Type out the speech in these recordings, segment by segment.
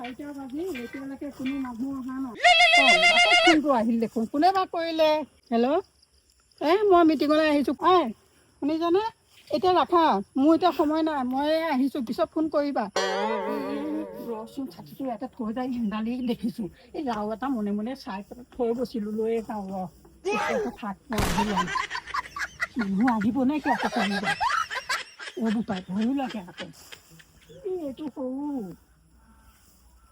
4টা বাজি এতিয়ালৈকে কোনো মানুহ অহা নাই। ফোনটো আহিল দেখোন, কোনে বা কৰিলে? হেল্ল', মই মিটিঙলৈ আহিছোঁ। শুনিছানে? এতিয়া ৰাখা, মোৰ এতিয়া সময় নাই, মই আহিছোঁ, পিছত ফোন কৰিবা। ৰচোন, ছাতিটো ইয়াতে থৈ যায় হেন্দালি দেখিছোঁ। এই লাও এটা মনে মনে চাই পেলাই থৈ গৈছিলোঁ, লৈয়ে যাওঁ ৰ। থাক আহিলাম, মানুহ আহিব নে কি আকৌ কৰিবা? বোপাই ভয়ো লাগে আকৌ। এইটো সৰু,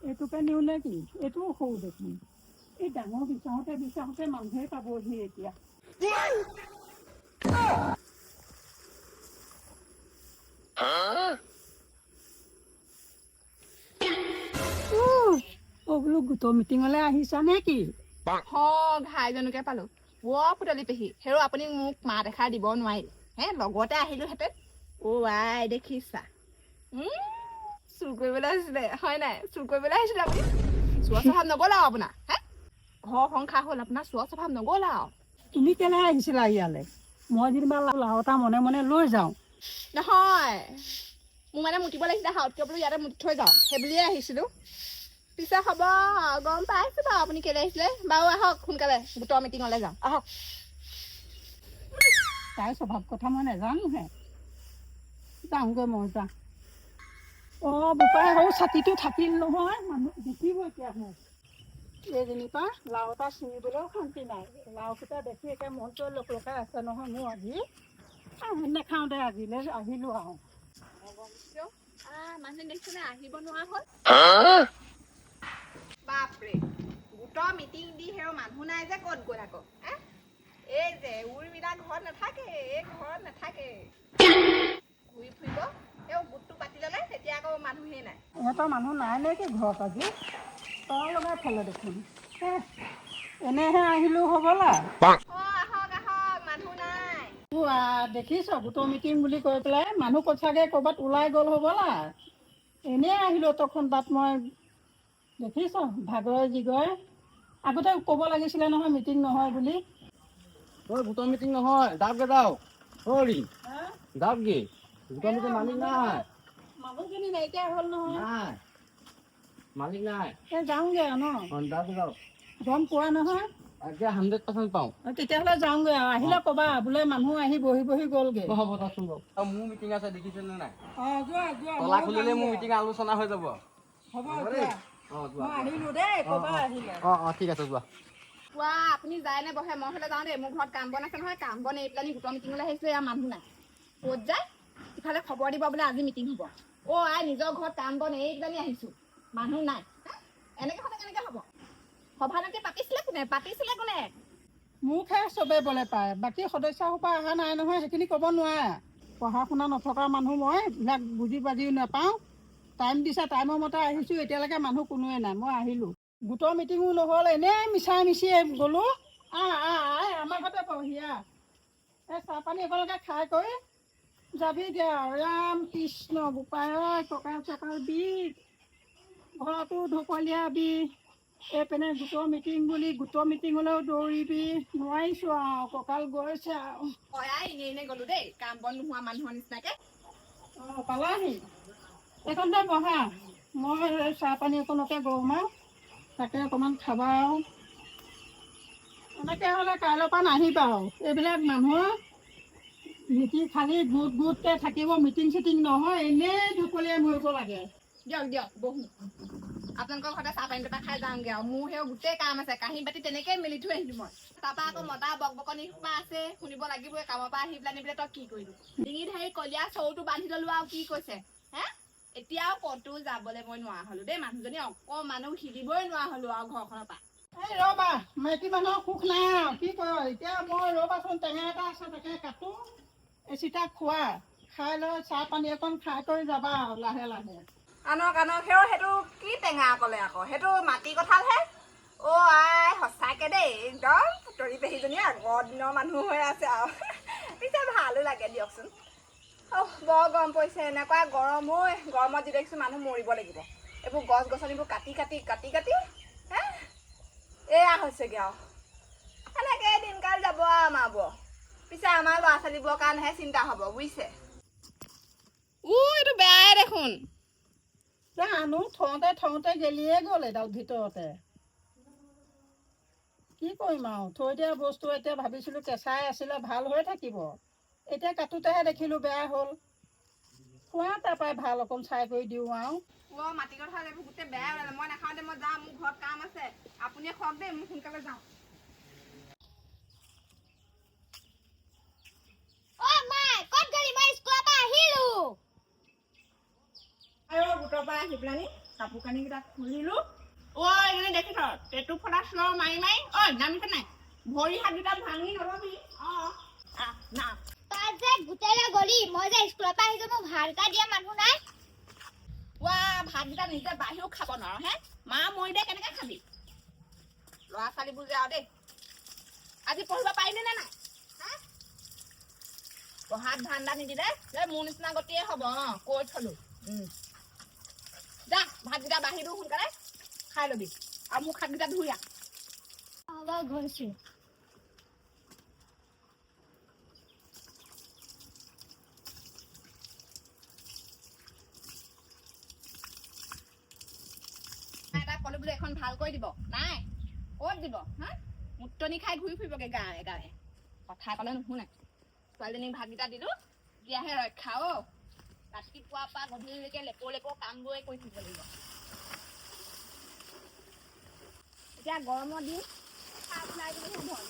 এইটোকে নিওঁ নে কি? এইটোও সৰু দেখোন। এই ডাঙৰ বিচাৰোঁতে বিচাৰোঁতে মানুহে পাবহি এতিয়া। বোলো গোটৰ মিটিঙলৈ আহিছা নে কি? ঘাইজনকে পালো পুতলি পেহী হেৰ আপুনি মোক মাত এষাৰ দিব নোৱাৰিলে লগতে আহিলোহেঁতেন। আই দেখিছা চুৰ কৰিবলৈ আহিছিলে হয় নাই? চুৰ কৰিবলৈ আহিছিলে আপুনি। চোৱা স্বভাৱ নগ'ল আৰু আপোনাৰ ঘৰ সংসাৰ হ'ল আপোনাৰ, চোৱা স্বভাৱ নগ'ল আৰু। তুমি কেলে আহিছিলা ইয়ালৈ? মই যেনিবা লাও এটা মনে মনে লৈ যাওঁ। নহয়, মোক মানে মুতিব লাগিছিলে, হাতকে বোলো ইয়াতে মুতি থৈ যাওঁ, সেই বুলিয়ে আহিছিলো। পিছে হ'ব, গম পাইছো বাৰু আপুনি কেলে আহিছিলে। বাৰু আহক সোনকালে, গোটৰ মিটিঙলৈ যাওঁ আহক। তাইৰ স্বভাৱ কথা মই নাজানোহে। যাওঁগৈ মই যাওঁ। বোপাই সৰু ছাতিটো থাকিল নহয়, মানুহ দেখিব এতিয়া মোক। এই যেনিবা লাও এটা ছিঙিবলৈও শান্তি নাই। লাওকেইটা দেখি একে মনটো লকাই আছে নহয় মোৰ আজি। নেখাওঁ দে, আজিলৈ আহিলো আৰু। মানুহে দেখিছেনে আহিব নোৱাৰা হ'ল। বাপৰে, গোটৰ মিটিং দি হেৰ মানুহ নাই যে ক'ত গ'ল আকৌ? এই যে উৰ্মিলা ঘৰত নাথাকে, এই ঘৰত নাথাকে, ঘূৰি ফুৰিব। গোটটো পাতি ল'লে তেতিয়া আকৌ মানুহেই নাই। ইহঁতৰ মানুহ নাই নে কি ঘৰত আজি? তই লগাই থলে দেখোন। এনেহে আহিলো হ'বলা। আহক আহক, মানুহ নাই। দেখিছ গোটৰ মিটিং বুলি কৈ পেলাই মানুহ চাগে ক'ৰবাত ওলাই গ'ল হ'বলা। এনেই আহিলো তখন তাত মই দেখিছ ভাগৰে জিগৰে। আগতে ক'ব লাগিছিলে নহয় মিটিং নহয় বুলি। গোটৰ মিটিং নহয়, যাওঁগে যাওঁ। যাওঁগে, গোটৰ মিটিং মালিক নাই। মানুহজনী নাইকিয়া হ'ল নহয়। নাই, মালিক নাই। যাওঁগে আৰু ন? যাওক। গম পোৱা নহয়? এতিয়া 100% পাওঁ। তেতিয়াহ'লে যাওঁগে আৰু। আহিলে ক'বা বোলে মানুহ আহি বহি বহি গ'লগে। হ'ব যাচোন বাৰু। মোৰ মিটিং আছে দেখিছেনে নাই? যোৱা যোৱা। তলা খুলিলে মোৰ মিটিং আলোচনা হৈ যাব। হ'ব দেই। যোৱা। মই আহিলো দেই, ক'বা আহিলে। ঠিক আছে যোৱা। আপুনি যায় নে বহে? মই হ'লে যাওঁ দেই, মোৰ ঘৰত কাম বন আছে নহয়। কাম বন এৰি পেলাই গোটৰ মিটিঙলৈ আহিছো, এয়া মানুহ নাই। ক'ত যায়? ইফালে খবৰ দিব বোলে আজি মিটিং হ'ব। নিজৰ ঘৰত কাম বন এৰি পেলাই আহিছো, মানুহ নাই। এনেকে হ'লে কেনেকে হ'ব? সভানেতি পাতিছিলে কোনে? মোকহে চবে বলে পায়, বাকী সদস্যসোপা অহা নাই নহয়, সেইখিনি ক'ব নোৱাৰে। পঢ়া শুনা নথকা মানুহ মই, এইবিলাক বুজি বাজিও নাপাওঁ। টাইম দিছে, টাইমৰ মতে আহিছোঁ, এতিয়ালৈকে মানুহ কোনোৱে নাই। মই আহিলোঁ। গোটৰ মিটিঙো নহ'ল, এনেই মিছাই মিছি গ'লোঁ। আমাৰ ঘৰতে পৰহি এই চাহপানী একেলগে খাই কৰি যাবিগে আৰু। ৰাম কৃষ্ণ বোপাই কঁকাল চকাল বিষ, ঘৰতো ঢপলিয়াবি। এইপিনে গোটৰ মিটিং বুলি গোটৰ মিটিঙলৈও দৌৰিবি। নোৱাৰিছোঁ আৰু, কঁকাল গৈছে আৰু। এনেই গ'লো দেই, কাম বন নোহোৱা মানুহৰ নিচিনাকে। পালাহি এইকণতে বহা। মই চাহপানী অকণকে গৰম আৰু তাকে অকণমান খাবা আৰু। এনেকৈ হ'লে কাইলৈৰ পৰা নাহিবা আৰু। এইবিলাক মানুহৰ মিটিং খালি গোটকে থাকিব, মিটিং চিটিং নহয়, এনেই ঢপলিয়াই মৰিব লাগে। দিয়ক বহো। আপোনালোকৰ ঘৰতে চাহপানী দুপা খাই যাওঁগে আৰু। মোৰ গোটেই কাম আছে, কাঁহী বাতি তেনেকেই মেলি থৈ আহিলো মই। তাৰপা আকৌ মতা বকবকনি সোপা আছে, শুনিব লাগিবই। কামৰ পৰা আহি পেলাই নিবিলে তই কি কৰিলি? ডিঙিত কলীয়া চৰুটো বান্ধি ললো আৰু কি কৈছে এতিয়াও ক'তো যাবলৈ মই নোৱাৰা হলো দেই। মানুহজনী অকমানো হিলিবই নোৱাৰা হলো আৰু ঘৰখনৰ পৰা। ৰ'বা, মাইকী মানুহৰ সুখ নাই আৰু কি কৰ এতিয়া। মই ৰ'বাচোন, টেঙা এটা আছে তাকে কাটো। চিতা খোৱা, খাই লৈ চাহপানী অকণ খাই কৰি যাবা আৰু লাহে লাহে। আনক সেইটো কি টেঙা ক'লে আকৌ? সেইটো মাটি কঁঠালহে। সঁচাকে দেই, একদম পুতৰি পেহীজনী আগৰ দিনৰ মানুহ হৈ আছে আৰু। পিছে ভালো লাগে দিয়কচোন। বৰ গৰম পৰিছে, এনেকুৱা গৰম গৰমত যি দেখিছোঁ মানুহ মৰিব লাগিব। এইবোৰ গছ গছনিবোৰ কাটি এয়া হৈছেগে আৰু। এনেকে দিনকাল যাব আৰু আমাৰ। পিছে আমাৰ ল'ৰা ছোৱালীবোৰৰ কাৰণেহে চিন্তা হ'ব বুজিছে। এইটো বেয়াই দেখোন। জানো থওঁতে গেলিয়ে গ'ল এডাল ভিতৰতে। কি কৰিম আৰু থৈ দিয়া বস্তু এতিয়া ভাবিছিলোঁ কেঁচাই আছিলে ভাল হৈ থাকিব, এতিয়া কাটোতেহে দেখিলোঁ বেয়া হ'ল। খোৱা তাৰপৰাই ভাল অকণ চাই কৰি দিওঁ আৰু। মাটি কঁঠাল এইবোৰ গোটেই বেয়া ওলালে। মই নাখাওঁ দে, মই যাম, মোৰ ঘৰত কাম আছে। আপুনিয়ে খুৱাওক দেই, মই সোনকালে যাওঁ। গোটৰ পৰা আহি পেলানি কাপোৰ কানিকেইটা খুলিলো। এনে দেখি থ টেটু ফটা শ্ল' মাৰি নামিছে নাই? ভৰি হাতকেইটা ভাঙি নলবি। না তই যে গোটেই গলি মই যে স্কুলৰ পৰা আহিছো, মোক ভাত এটা দিয়া মানুহ নাই। ভাতকেইটা নিজে বাঢ়িও খাব নোৱাৰো হে? মা মৰি দে কেনেকে খাবি? ল'ৰা ছোৱালীবোৰ যে আৰু দেই, আজি পঢ়িব পাৰিলি নে নাই? পঢ়াত ধান্দা নিদিলে মোৰ নিচিনা গতিয়ে হ'ব। কৈ থলো। যা ভাতকেইটা বাঢ়ি দিওঁ, সোনকালে খাই লবি আৰু মোক হাতকেইটা ধুই আহ। হ'ব গৈছো। এটা কলো বোলে এখন ভাল কৰি দিব, নাই ক'ত দিব? মুটনি খাই ঘূৰি ফুৰিবগে গাঁৱে গাঁৱে, কথা ক'লে নুশুনে। ছোৱালীজনীক ভাতকেইটা দিলো, এতিয়াহে ৰক্ষা। ৰাতিপুৱাৰ পৰা গধূলিলৈকে লেপৰ কামবোৰে কৰি থাকিব লাগিব। এতিয়া গৰমৰ দিন খাই পেলাই দিলেহে ভয়।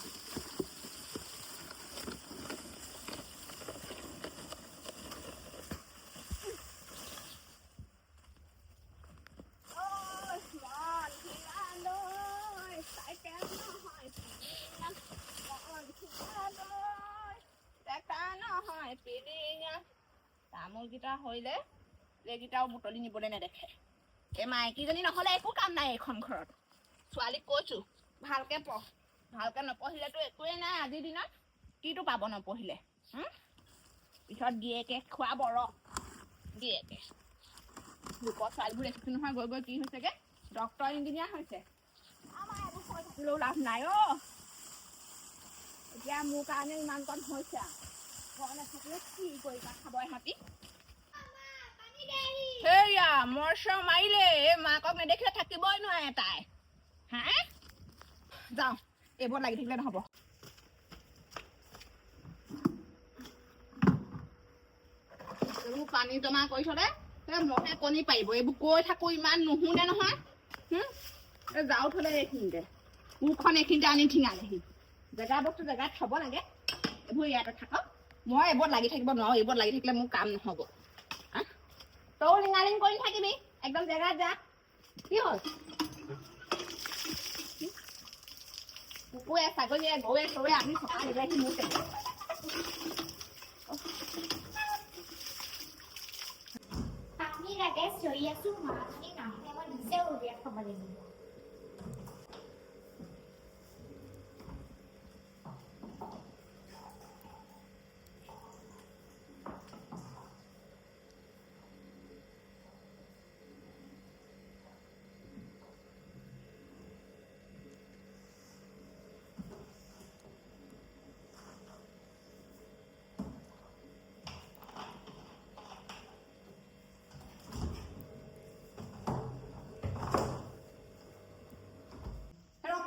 তামোলকেইটা হৰিলে এইকেইটাও বুটলি নিবলৈ নেদেখে। এই মাইকীজনী নহ'লে একো কাম নাই এইখন ঘৰত। ছোৱালীক কৈছো ভালকে পঢ়, ভালকে নপঢ়িলেতো একোৱেই নাই আজিৰ দিনত। কিটো পাব নপঢ়িলে? পিছত গিয়েকে খোৱাব গিয়েকে। লোকৰ ছোৱালীবোৰ দেখিছো নহয়, গৈ গৈ কি হৈছেগে? ডক্তৰ ইঞ্জিনিয়াৰ হৈছে। আমাৰ এইবোৰ কৈ থাকিলেও লাভ নাই। এতিয়া মোৰ কাৰণে ইমান কণ হৈছে, ঘৰ নাথাকিলে কি কৰিবা? খাব এহাতি। সেয়া মৰ্চ মাৰিলে, মাকক নেদেখিলে থাকিবই নোৱাৰে তাই। যাওঁ, এইবোৰ লাগি থাকিলে নহ'ব। এইবোৰ পানী জমা কৰি থলে মহে কণী পাৰিব। এইবোৰ কৈ থাকো, ইমান নুশুনে নহয়। যাওঁ থলে এইখিনিতে, কোৰখন এইখিনিতে আনি ঠিঙালেহি। জেগা বস্তু জেগাত থব লাগে, এইবোৰ ইয়াতে থাকক। মই এইবোৰ লাগি থাকিব নোৱাৰো, এইবোৰ লাগি থাকিলে মোৰ কাম নহ'ব। তই লিঙালিং কৰি থাকিবি, একদম জেগাত যা। কি হ'ল? কুকুৰে ছাগলীয়ে গৰুৱে চৰুৱে আমি থকা দিলেহি মোৰ টেবুল। পানী লাগে চৰি আছো, মাহঁতি নাহিলে মই নিজে উলিয়াই খাব লাগিব।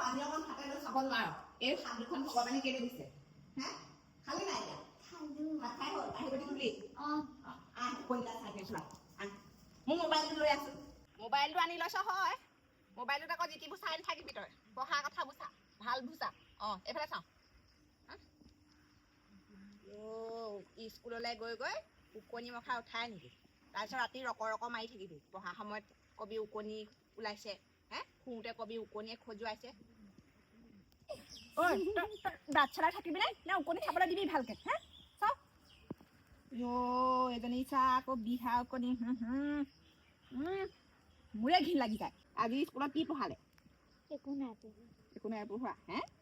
পানী অকণ হাতে লৈ খাব নোৱাৰো। এই হাত দুখন ভগৱানে কেলে দিছে? খালি নাই এতিয়া? ভাত খাই হ'ল? আহিব দিবি। মোৰ মোবাইলটো লৈ আছো। মোবাইলটো আনি লৈছ হয়, মোবাইলটোত আকৌ যিটিবোৰ চাই নাথাকিবি তই। পঢ়া কথা বুজা, ভাল বুজা। এইফালে চাওঁ। স্কুললৈ গৈ গৈ উকনি মখা উঠাই নেকি? তাৰপিছত ৰাতি ৰকৰ মাৰি থাকিবি। পঢ়া সময়ত কবি উকনি ওলাইছে, শুওঁতে কবি উকনিয়ে খজুৱাইছে। দাঁত চলাই থাকিবি নে উকনি খাবলৈ দিবি ভালকে? চাওঁ এজনী চাহ আকৌ বিহা উকনি। মোৰে ঘিণ লাগি যায়। আজি স্কুলত কি পঢ়ালে? একো নাই পঢ়া। একো নাই পঢ়োৱা?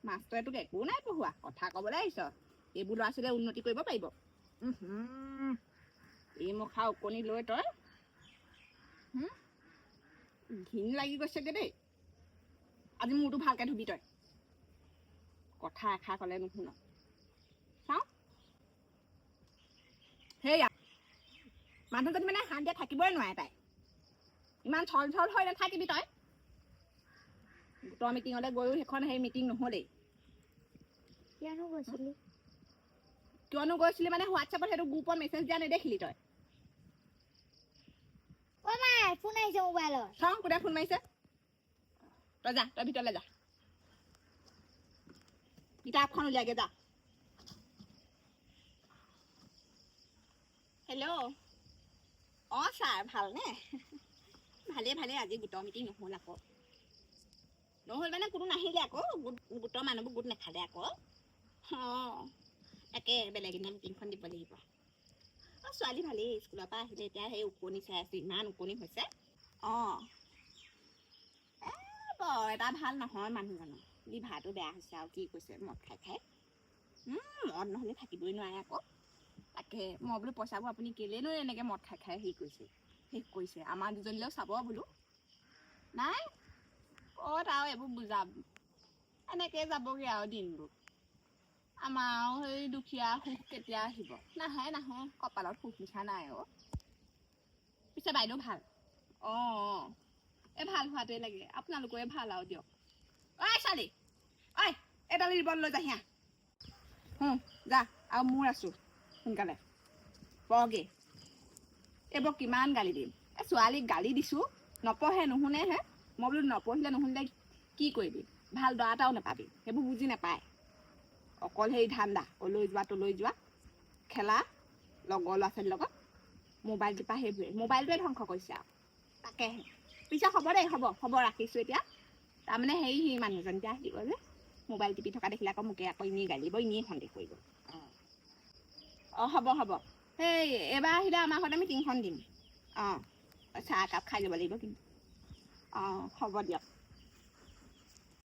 মাষ্টৰে তোক একো নাই পঢ়োৱা? কথা ক'বলৈ আহিছ? এইবোৰ ল'ৰা ছোৱালীয়ে উন্নতি কৰিব পাৰিব? এই মুখা উকনি লৈ তই ঘিণ লাগি গৈছেগে দেই। আজি মোৰতো ভালকে ধুবি তই। কথা এষাৰ ক'লে নুশুন। চাওঁ সেয়া মানুহজনী মানে শান্তিয়ে থাকিবই নোৱাৰে তাই। ইমান ছল ছল হৈ নাথাকিবি তই গোটৰ মিটিঙলৈ গৈও সেইখন সেই মিটিং নহ'লেই কিয়নো গৈছিলি কিয়নো গৈছিলি মানে হোৱাটছএপত সেইটো গ্ৰুপত মেছেজ দিয়া নেদেখিলি তই অ' মাই ফোন আহিছে মোবাইলত চাওঁ কোনে ফোন মাৰিছে তই যা তই ভিতৰলৈ যা কিতাপখন উলিয়াগে যা হেল্ল' অঁ ছাৰ ভালনে ভালেই আজি গোটৰ মিটিং নহ'ল আকৌ নহ'ল মানে কোনো নাহিলে আকৌ গোটৰ মানুহবোৰ গোট নাখালে আকৌ অঁ তাকে বেলেগ এদিনা মিটিংখন দিব লাগিব অঁ ছোৱালী ভালেই স্কুলৰ পৰা আহিলে এতিয়া সেই ওকণি চাই আছোঁ ইমান ওকণি হৈছে অঁ বৰ এটা ভাল নহয় মানুহজনৰ লিভাৰটো বেয়া হৈছে আৰু কি কৈছে মদ খাই মদ নহ'লে থাকিবই নোৱাৰে আকৌ তাকে মই বোলো পইচাবোৰ আপুনি কেলেনো এনেকৈ মদ খাই হেৰি কৰিছে শেষ কৰিছে আমাৰ দুজনীলৈও চাব বোলো নাই ক'ত আৰু এইবোৰ বুজাব এনেকৈ যাবগৈ আৰু দিনবোৰ আমাৰ আৰু সেই দুখীয়া সুখ কেতিয়া আহিব নাহে কপালত সুখ লিখা নাই অ' পিছে বাইদেউ ভাল অঁ এই ভাল হোৱাটোৱে লাগে আপোনালোকৰে ভাল আৰু দিয়ক ঐ ছোৱালী ঐ এডাল ৰিবন লৈ যা হিয়া যা আৰু মোৰ আছোঁ সোনকালে পঢ়গে এইবোৰ কিমান গালি দিম এই ছোৱালীক গালি দিছোঁ নপঢ়ে নুশুনেহে মই বোলো নপঢ়িলে নুশুনিলে কি কৰিবি ভাল দৰা এটাও নাপাবি সেইবোৰ বুজি নাপায় অকল সেই ধান্দা অলৈ যোৱা তলৈ যোৱা খেলা লগৰ ল'ৰা ছোৱালীৰ লগত মোবাইলটোৰ পৰা সেইবোৰে মোবাইলটোৱে ধ্বংস কৰিছে আৰু তাকেহে পিছে হ'ব দেই হ'ব ৰাখিছোঁ এতিয়া তাৰমানে হেৰি সি মানুহজন এতিয়া আহিব যে মোবাইল টিপি থকা দেখিলে আকৌ মোকে আকৌ এনেই গালিব এনেই সন্দেহ কৰিব অঁ হ'ব সেই এইবাৰ আহিলে আমাৰ ঘৰতে মিটিংখন দিম অঁ চাহ একাপ খাই যাব লাগিব কিন্তু অঁ হ'ব দিয়ক